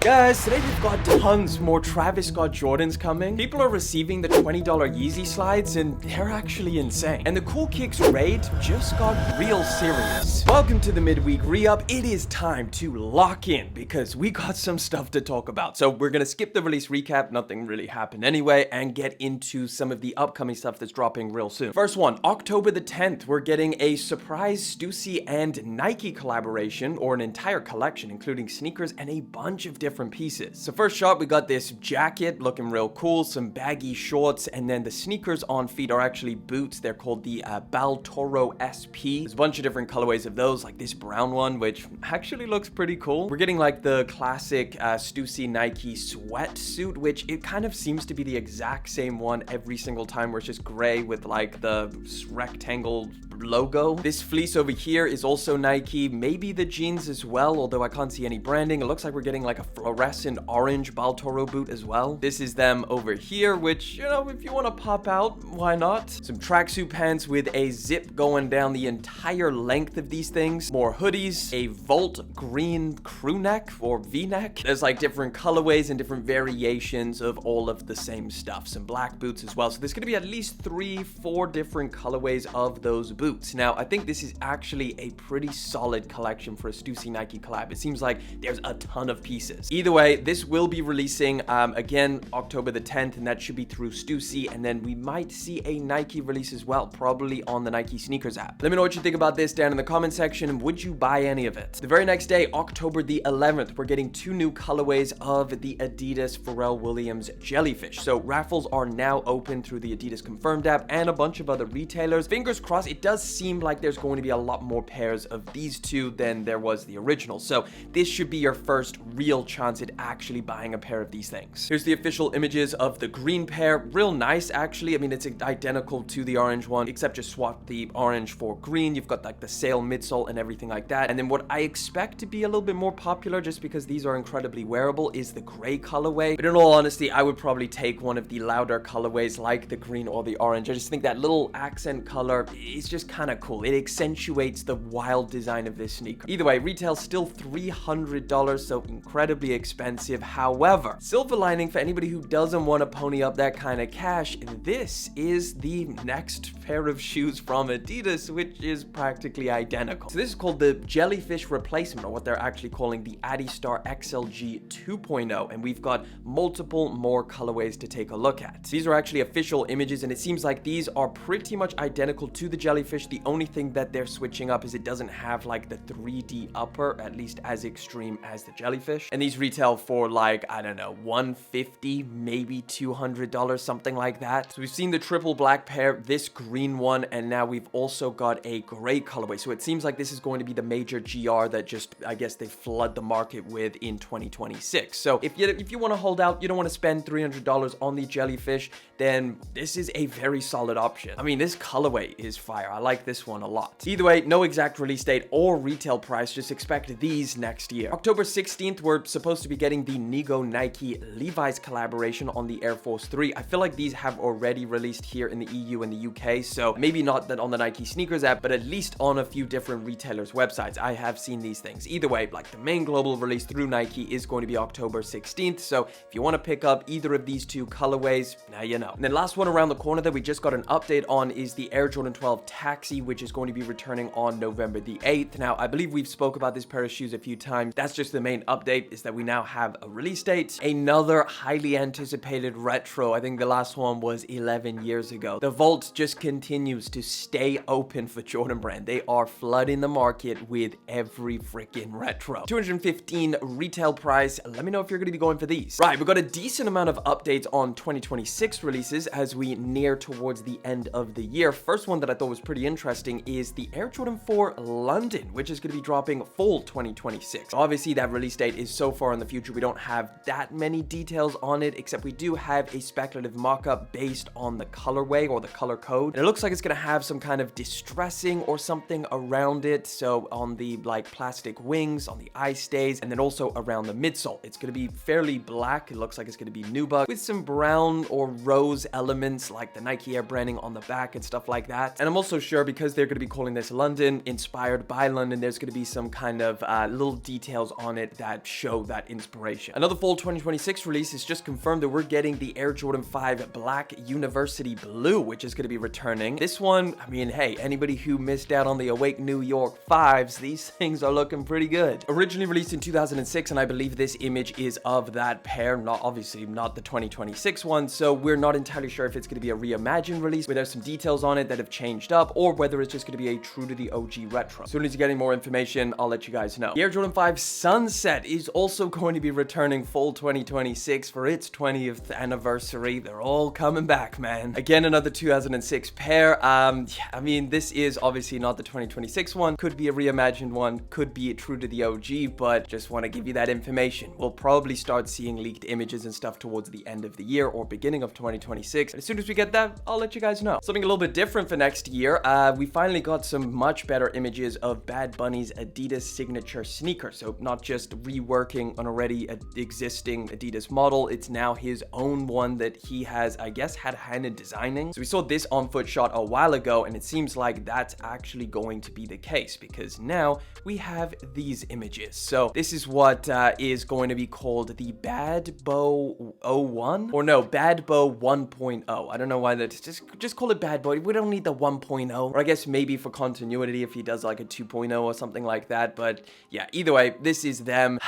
Guys, today we've got tons more Travis Scott Jordans coming. People are receiving the $20 YEEZY Slides and they're actually insane. And the CoolKicks raid just got real serious. Welcome to the midweek re-up. It is time to lock in because we got some stuff to talk about. So we're gonna skip the release recap, nothing really happened anyway, and get into some of the upcoming stuff that's dropping real soon. First one, October the 10th, we're getting a surprise Stussy and Nike collaboration, or an entire collection, including sneakers and a bunch of different pieces. So first shot, we got this jacket looking real cool, some baggy shorts, and then the sneakers on feet are actually boots. They're called the Baltoro SP. There's a bunch of different colorways of those, like this brown one, which actually looks pretty cool. We're getting like the classic Stussy Nike sweatsuit, which it kind of seems to be the exact same one every single time, where it's just gray with like the rectangle logo. This fleece over here is also Nike, maybe the jeans as well, although I can't see any branding. It looks like we're getting like a fluorescent orange Baltoro boot as well. This is them over here, which, you know, if you want to pop out, why not? Some tracksuit pants with a zip going down the entire length of these things. More hoodies, a Volt green crew neck or V-neck. There's like different colorways and different variations of all of the same stuff. Some black boots as well. So there's going to be at least 3-4 different colorways of those boots. Now, I think this is actually a pretty solid collection for a Stussy Nike collab. It seems like there's a ton of pieces. Either way, this will be releasing again October the 10th, and that should be through Stussy, and then we might see a Nike release as well, probably on the Nike sneakers app. Let me know what you think about this down in the comment section, and would you buy any of it? The very next day, October the 11th, we're getting 2 new colorways of the Adidas Pharrell Williams Jellyfish. So raffles are now open through the Adidas Confirmed app and a bunch of other retailers. Fingers crossed, it does seem like there's going to be a lot more pairs of these two than there was the original. So this should be your first real chance at actually buying a pair of these things. Here's the official images of the green pair. Real nice, actually. I mean, it's identical to the orange one, except just swap the orange for green. You've got like the sail midsole and everything like that. And then what I expect to be a little bit more popular, just because these are incredibly wearable, is the gray colorway. But in all honesty, I would probably take one of the louder colorways like the green or the orange. I just think that little accent color is just kind of cool. It accentuates the wild design of this sneaker. Either way, retail's still $300, so incredibly expensive. However, silver lining for anybody who doesn't want to pony up that kind of cash, this is the next pair of shoes from Adidas, which is practically identical. So this is called the Jellyfish replacement, or what they're actually calling the Adistar XLG 2.0, and we've got multiple more colorways to take a look at. These are actually official images, and it seems like these are pretty much identical to the Jellyfish. The only thing that they're switching up is it doesn't have like the 3D upper, at least as extreme as the Jellyfish. And these retail for like, I don't know, $150, maybe $200, something like that. So we've seen the triple black pair, this green one, and now we've also got a gray colorway. So it seems like this is going to be the major GR that just, I guess, they flood the market with in 2026. So if you want to hold out, you don't want to spend $300 on the Jellyfish, then this is a very solid option. I mean, this colorway is fire. I like this one a lot. Either way, no exact release date or retail price, just expect these next year. October 16th, we're supposed to be getting the Nigo Nike Levi's collaboration on the Air Force 3. I feel like these have already released here in the EU and the UK, so maybe not that on the Nike sneakers app, but at least on a few different retailers' websites. I have seen these things. Either way, like the main global release through Nike is going to be October 16th, so if you want to pick up either of these two colorways, now you know. And then last one around the corner that we just got an update on is the Air Jordan 12 Taxi, which is going to be returning on November the 8th. Now, I believe we've spoke about this pair of shoes a few times. That's just the main update, is that we now have a release date. Another highly anticipated retro. I think the last one was 11 years ago. The vault just continues to stay open for Jordan Brand. They are flooding the market with every freaking retro. $215 retail price. Let me know if you're going to be going for these. Right, we've got a decent amount of updates on 2026 releases as we near towards the end of the year. First one that I thought was pretty interesting is the Air Jordan 4 London, which is going to be dropping fall 2026. Obviously, that release date is so far in the future, we don't have that many details on it, except we do have a speculative mock-up based on the colorway or the color code. And it looks like it's going to have some kind of distressing or something around it. So on the like plastic wings, on the eye stays, and then also around the midsole. It's going to be fairly black. It looks like it's going to be nubuck with some brown or rose elements like the Nike Air branding on the back and stuff like that. And I'm also sure because they're going to be calling this London, inspired by London, there's going to be some kind of little details on it that show that inspiration. Another fall 2026 release is just confirmed that we're getting the Air Jordan 5 Black University Blue, which is going to be returning. This one, I mean, hey, anybody who missed out on the Awake New York 5s, these things are looking pretty good. Originally released in 2006, and I believe this image is of that pair, not obviously not the 2026 one, so we're not entirely sure if it's going to be a reimagined release where there's some details on it that have changed up, or whether it's just going to be a true to the OG retro. As soon as you get any more information, I'll let you guys know. The Air Jordan 5 Sunset is also going to be returning fall 2026 for its 20th anniversary. They're all coming back, man. Again, another 2006 pair. I mean, this is obviously not the 2026 one. Could be a reimagined one, could be true to the OG, but just want to give you that information. We'll probably start seeing leaked images and stuff towards the end of the year or beginning of 2026. And as soon as we get that, I'll let you guys know. Something a little bit different for next year. We finally got some much better images of Bad Bunny's Adidas signature sneaker. So not just reworking an already existing Adidas model, it's now his own one that he has, I guess, had a hand in designing. So we saw this on foot shot a while ago, and it seems like that's actually going to be the case because now we have these images. So this is what is going to be called the BadBo 01, or no, BadBo 1.0. I don't know why that's just call it BadBo. We don't need the 1.0, or I guess maybe for continuity if he does like a 2.0 or something like that. But yeah, either way, this is them.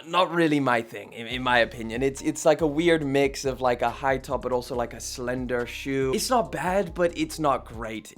Not really my thing, in my opinion. It's like a weird mix of like a high top, but also like a slender shoe. It's not bad, but it's not great,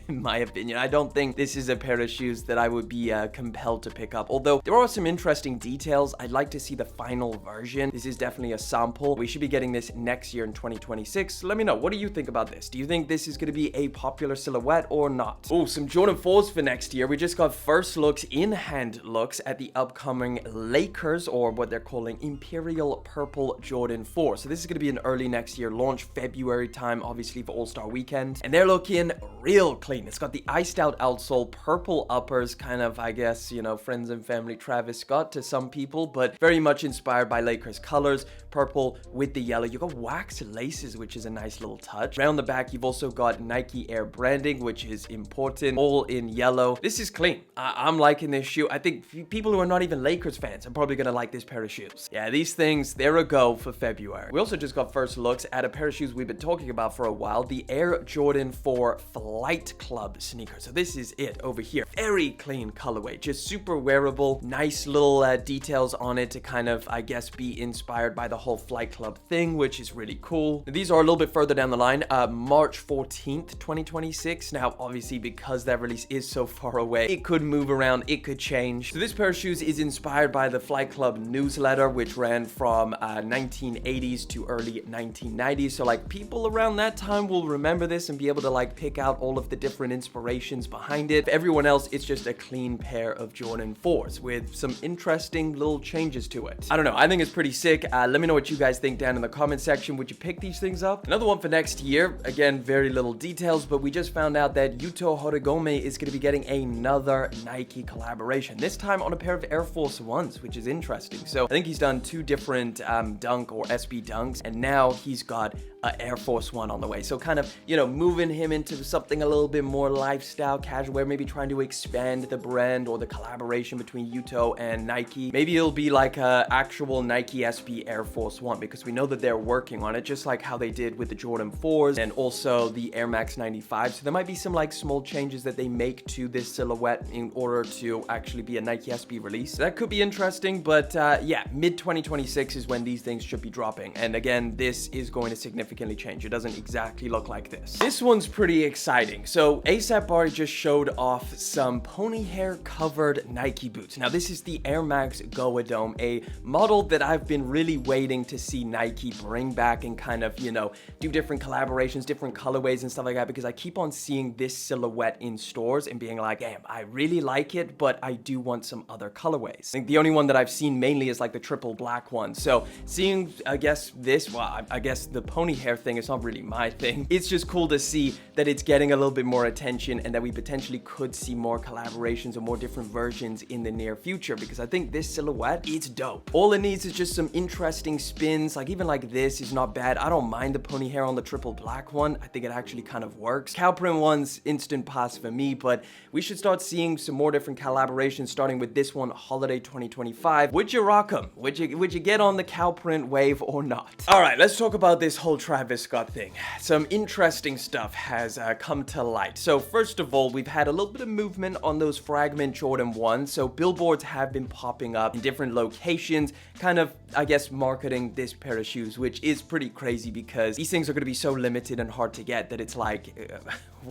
in my opinion. I don't think this is a pair of shoes that I would be compelled to pick up. Although there are some interesting details. I'd like to see the final version. This is definitely a sample. We should be getting this next year in 2026. So let me know, what do you think about this? Do you think this is going to be a popular silhouette or not? Oh, some Jordan 4s for next year. We just got first looks, in-hand looks at the upcoming Lakers, or what they're calling Imperial Purple Jordan 4. So this is going to be an early next year launch, February time, obviously for All-Star Weekend. And they're looking real clean. It's got the iced out outsole, purple uppers, kind of, I guess, you know, friends and family Travis Scott to some people, but very much inspired by Lakers colors, purple with the yellow. You got wax laces, which is a nice little touch. Around the back, you've also got Nike Air branding, which is important, all in yellow. This is clean. I'm liking this shoe. I think people who are not even Lakers fans are probably gonna like this pair of shoes. Yeah, these things, they're a go for February. We also just got first looks at a pair of shoes we've been talking about for a while, the Air Jordan 4 Flight Club sneaker. So this is it over here. Very clean colorway, just super wearable, nice little details on it to kind of, I guess, be inspired by the whole Flight Club thing, which is really cool. These are a little bit further down the line, March 14th, 2026. Now, obviously, because that release is so far away, it could move around, it could change. So this pair of shoes is inspired by the Flight Club newsletter, which ran from 1980s to early 1990s. So like people around that time will remember this and be able to like pick out all of the different inspirations behind it. For everyone else, it's just a clean pair of Jordan 4s with some interesting little changes to it. I don't know, I think it's pretty sick. Let me know what you guys think down in the comment section. Would you pick these things up? Another one for next year, again, very little details, but we just found out that Yuto Horigome is going to be getting another Nike collaboration, this time on a pair of Air Force Ones, which is interesting. So I think he's done two different dunk or SB dunks, and now he's got an Air Force One on the way. So kind of, you know, moving him into something a little bit more lifestyle, casual wear, maybe trying to expand the brand or the collaboration between Yuto and Nike. Maybe it'll be like a actual Nike SB Air Force One, because we know that they're working on it, just like how they did with the Jordan 4s and also the Air Max 95. So there might be some like small changes that they make to this silhouette in order to actually be a Nike SB release. That could be interesting, but yeah, mid 2026 is when these things should be dropping. And again, this is going to significantly change. It doesn't exactly look like this. This one's pretty exciting. So ASAP Bari just showed off some pony hair covered Nike boots. Now this is the Air Max Go Dome, a model that I've been really waiting to see Nike bring back and kind of, you know, do different collaborations, different colorways and stuff like that, because I keep on seeing this silhouette in stores and being like, damn, I really like it, but I do want some other colorways. I think the only one that I've seen mainly is like the triple black one. So seeing, I guess this, well, I guess the pony hair thing. It's not really my thing. It's just cool to see that it's getting a little bit more attention and that we potentially could see more collaborations or more different versions in the near future, because I think this silhouette, it's dope. All it needs is just some interesting spins. Like even like this is not bad. I don't mind the pony hair on the triple black one. I think it actually kind of works. Cow print one's instant pass for me, but we should start seeing some more different collaborations, starting with this one, Holiday 2025. Would you rock them? Would you get on the cow print wave or not? All right, let's talk about this whole Travis Scott thing. Some interesting stuff has come to light. So first of all, we've had a little bit of movement on those Fragment Jordan 1s. So billboards have been popping up in different locations, kind of, I guess, marketing this pair of shoes, which is pretty crazy because these things are going to be so limited and hard to get that it's like,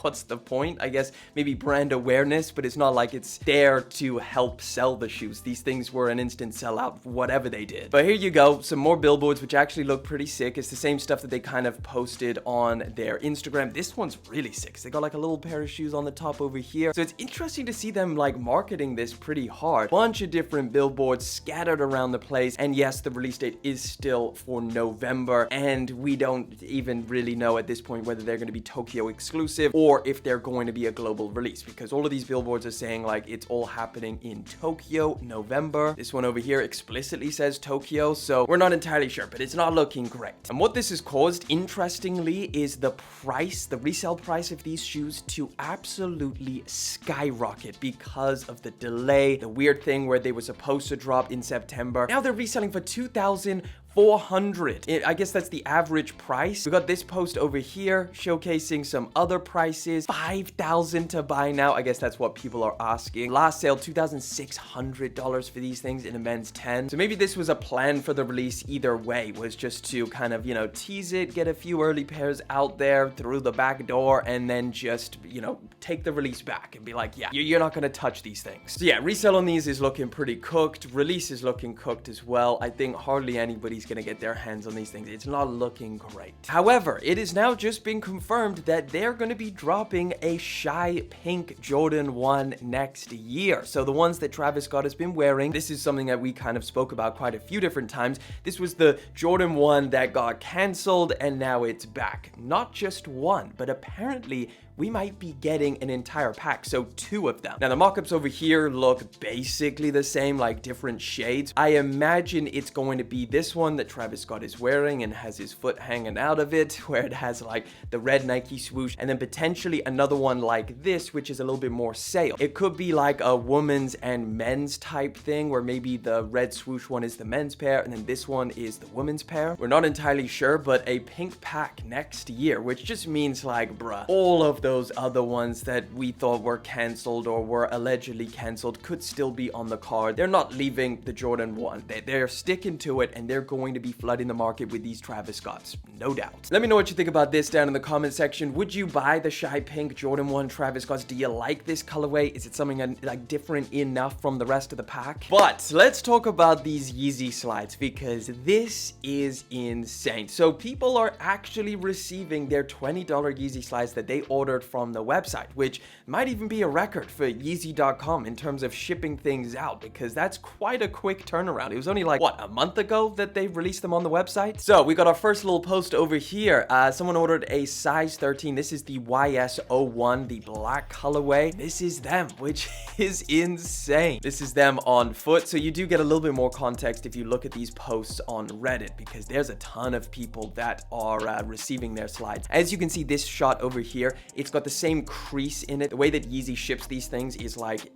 what's the point? I guess maybe brand awareness, but it's not like it's there to help sell the shoes. These things were an instant sellout, whatever they did. But here you go, some more billboards, which actually look pretty sick. It's the same stuff that they kind of posted on their Instagram. This one's really sick. They got like a little pair of shoes on the top over here. So it's interesting to see them like marketing this pretty hard. Bunch of different billboards scattered around the place. And yes, the release date is still for November. And we don't even really know at this point whether they're going to be Tokyo exclusive or if they're going to be a global release, because all of these billboards are saying like it's all happening in Tokyo, November. This one over here explicitly says Tokyo, so we're not entirely sure, but it's not looking great. And what this has caused, interestingly, is the price, the resale price of these shoes to absolutely skyrocket because of the delay, the weird thing where they were supposed to drop in September. Now they're reselling for $2,400. I guess that's the average price. We got this post over here showcasing some other prices. $5,000 to buy now. I guess that's what people are asking. Last sale, $2,600 for these things in a men's 10. So maybe this was a plan for the release either way, was just to kind of, you know, tease it, get a few early pairs out there through the back door, and then just, you know, take the release back and be like, yeah, you're not gonna touch these things. So yeah, resale on these is looking pretty cooked. Release is looking cooked as well. I think hardly anybody's gonna get their hands on these things. It's not looking great. However, it is now just been confirmed that they're going to be dropping a shy pink Jordan 1 next year. So the ones that Travis Scott has been wearing, this is something that we kind of spoke about quite a few different times. This was the Jordan 1 that got canceled and now it's back. Not just one, but apparently we might be getting an entire pack, so 2 of them. Now the mock-ups over here look basically the same, like different shades. I imagine it's going to be this one that Travis Scott is wearing and has his foot hanging out of it, where it has like the red Nike swoosh, and then potentially another one like this, which is a little bit more sale. It could be like a woman's and men's type thing, where maybe the red swoosh one is the men's pair, and then this one is the women's pair. We're not entirely sure, but a pink pack next year, which just means like, bruh, all of those other ones that we thought were canceled or were allegedly canceled could still be on the card. They're not leaving the Jordan 1. They're sticking to it, and they're going to be flooding the market with these Travis Scotts, no doubt. Let me know what you think about this down in the comment section. Would you buy the shy pink Jordan 1 Travis Scotts? Do you like this colorway? Is it something like different enough from the rest of the pack? But let's talk about these Yeezy Slides, because this is insane. So people are actually receiving their $20 Yeezy Slides that they ordered from the website, which might even be a record for Yeezy.com in terms of shipping things out, because that's quite a quick turnaround. It was only like, what, a month ago that they released them on the website? So we got our first little post over here. Someone ordered a size 13. This is the YS01, the black colorway. This is them, which is insane. This is them on foot. So you do get a little bit more context if you look at these posts on Reddit, because there's a ton of people that are receiving their slides. As you can see, this shot over here, it's got the same crease in it. The way that Yeezy ships these things is like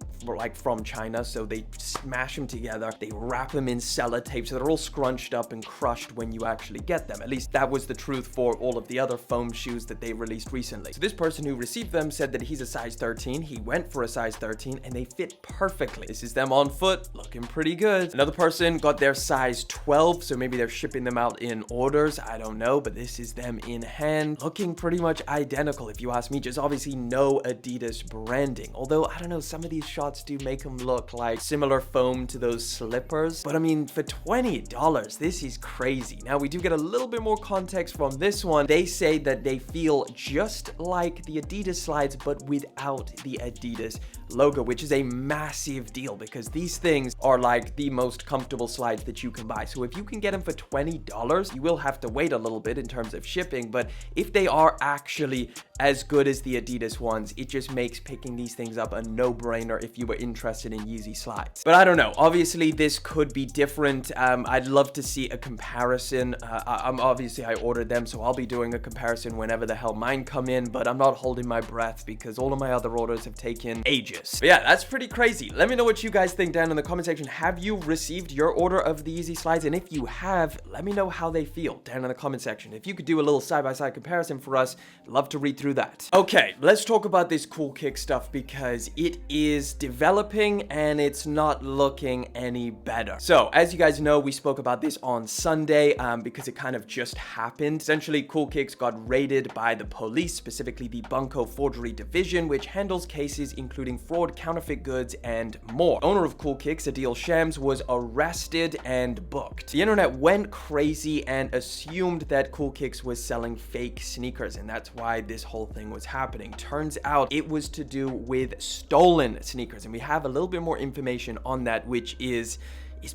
from China, so they smash them together, they wrap them in sellotape so they're all scrunched up and crushed when you actually get them. At least that was the truth for all of the other foam shoes that they released recently. So this person who received them said that he's a size 13. He went for a size 13 and they fit perfectly. This is them on foot, looking pretty good. Another person got their size 12, so maybe they're shipping them out in orders, I don't know, but this is them in hand, looking pretty much identical if you ask me. Just obviously no Adidas branding, although I don't know, some of these shots do make them look like similar foam to those slippers, but I mean, for $20, this is crazy. Now we do get a little bit more context from this one. They say that they feel just like the Adidas Slides, but without the Adidas logo, which is a massive deal because these things are like the most comfortable slides that you can buy. So if you can get them for $20, you will have to wait a little bit in terms of shipping, but if they are actually as good as the Adidas ones, it just makes picking these things up a no-brainer if you were interested in Yeezy Slides. But I don't know, obviously this could be different. I'd love to see a comparison. I ordered them, so I'll be doing a comparison whenever the hell mine come in, but I'm not holding my breath because all of my other orders have taken ages. But yeah, that's pretty crazy. Let me know what you guys think down in the comment section. Have you received your order of the Yeezy Slides? And if you have, let me know how they feel down in the comment section. If you could do a little side-by-side comparison for us, I'd love to read through that. Okay, let's talk about this CoolKicks stuff because it is developing and it's not looking any better. So as you guys know, we spoke about this on Sunday because it kind of just happened. Essentially, CoolKicks got raided by the police, specifically the Bunko Forgery Division, which handles cases including fraud, counterfeit goods, and more. Owner of CoolKicks, Adil Shams, was arrested and booked. The internet went crazy and assumed that CoolKicks was selling fake sneakers, and that's why this whole thing was happening. Turns out it was to do with stolen sneakers, and we have a little bit more information on that, which is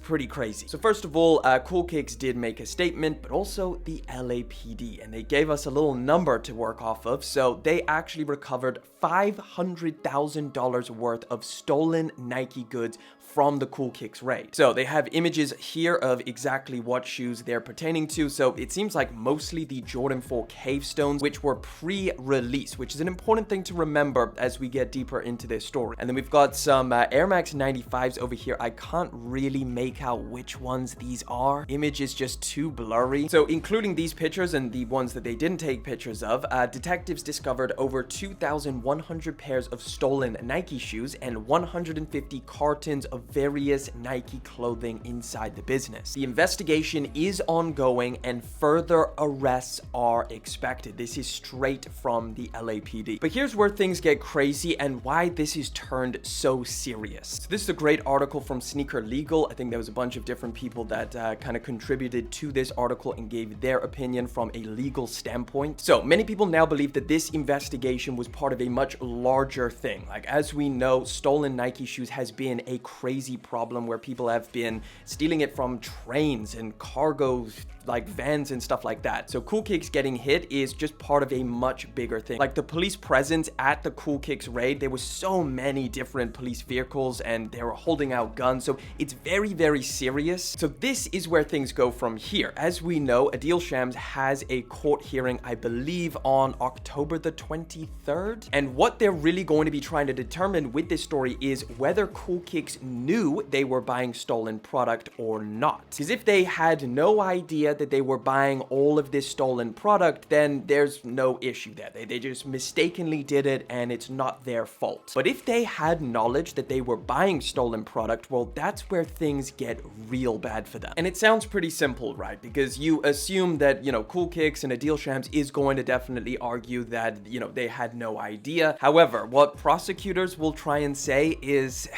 pretty crazy. So first of all, CoolKicks did make a statement, but also the LAPD, and they gave us a little number to work off of. So they actually recovered $500,000 worth of stolen Nike goods from the CoolKicks raid. So they have images here of exactly what shoes they're pertaining to. So it seems like mostly the Jordan 4 Cave Stones, which were pre-release, which is an important thing to remember as we get deeper into this story. And then we've got some Air Max 95s over here. I can't really make out which ones these are. Image is just too blurry. So including these pictures and the ones that they didn't take pictures of, detectives discovered over 2,100 pairs of stolen Nike shoes and 150 cartons of various Nike clothing inside the business. The investigation is ongoing and further arrests are expected. This is straight from the LAPD. But here's where things get crazy and why this is turned so serious. So this is a great article from Sneaker Legal. I think there was a bunch of different people that kind of contributed to this article and gave their opinion from a legal standpoint. So many people now believe that this investigation was part of a much larger thing. Like, as we know, stolen Nike shoes has been a crazy problem where people have been stealing it from trains and cargo like vans and stuff like that. So CoolKicks getting hit is just part of a much bigger thing. Like the police presence at the CoolKicks raid, there was so many different police vehicles and they were holding out guns. So it's very, very serious. So this is where things go from here. As we know, Adil Shams has a court hearing, I believe, on October the 23rd. And what they're really going to be trying to determine with this story is whether CoolKicks knew they were buying stolen product or not. Because if they had no idea that they were buying all of this stolen product, then there's no issue there. They just mistakenly did it and it's not their fault. But if they had knowledge that they were buying stolen product, well, that's where things get real bad for them. And it sounds pretty simple, right? Because you assume that, CoolKicks and Adil Shams is going to definitely argue that, they had no idea. However, what prosecutors will try and say is,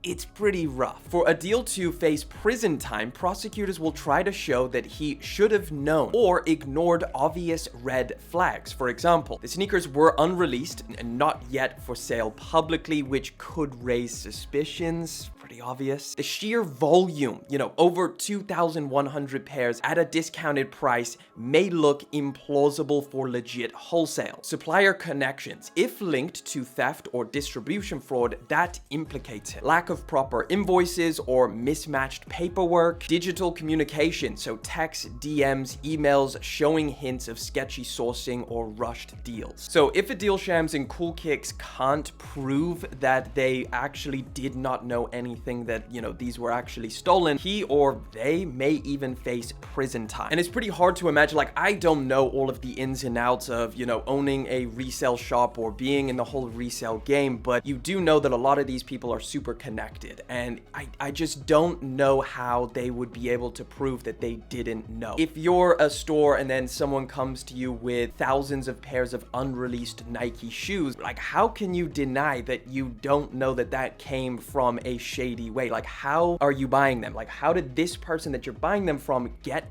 it's pretty rough. For Adil to face prison time, prosecutors will try to show that he should have known or ignored obvious red flags. For example, the sneakers were unreleased and not yet for sale publicly, which could raise suspicions. Pretty obvious. The sheer volume, over 2,100 pairs at a discounted price may look implausible for legit wholesale. Supplier connections, if linked to theft or distribution fraud, that implicates it. Lack of proper invoices or mismatched paperwork. Digital communication, so texts, DMs, emails showing hints of sketchy sourcing or rushed deals. So if Adil Shams and CoolKicks can't prove that they actually did not know anything that, these were actually stolen, he or they may even face prison time. And it's pretty hard to imagine, like, I don't know all of the ins and outs of, owning a resale shop or being in the whole resale game, but you do know that a lot of these people are super connected, and I just don't know how they would be able to prove that they didn't know. If you're a store and then someone comes to you with thousands of pairs of unreleased Nike shoes, like, how can you deny that you don't know that that came from a shady shady way. Like, how are you buying them? Like, how did this person that you're buying them from get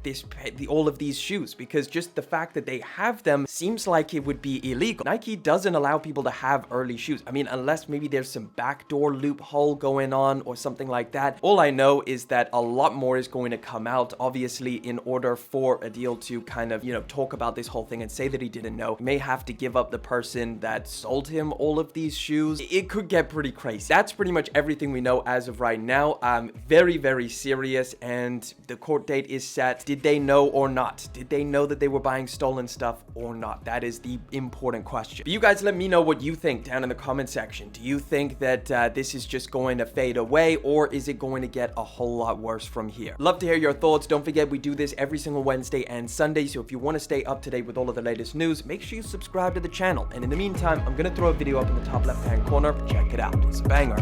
all of these shoes? Because just the fact that they have them seems like it would be illegal. Nike doesn't allow people to have early shoes. I mean, unless maybe there's some backdoor loophole going on or something like that. All I know is that a lot more is going to come out. Obviously, in order for a deal to kind of, you know, talk about this whole thing and say that he didn't know, he may have to give up the person that sold him all of these shoes. It could get pretty crazy. That's pretty much everything we know as of right now. Very, very serious, and the court date is set. Did they know or not? Did they know that they were buying stolen stuff or not? That is the important question. But you guys let me know what you think down in the comment section. Do you think that this is just going to fade away, or is it going to get a whole lot worse from here? Love to hear your thoughts. Don't forget, we do this every single Wednesday and Sunday, so if you want to stay up to date with all of the latest news, make sure you subscribe to the channel. And in the meantime, I'm going to throw a video up in the top left-hand corner. Check it out. It's a banger.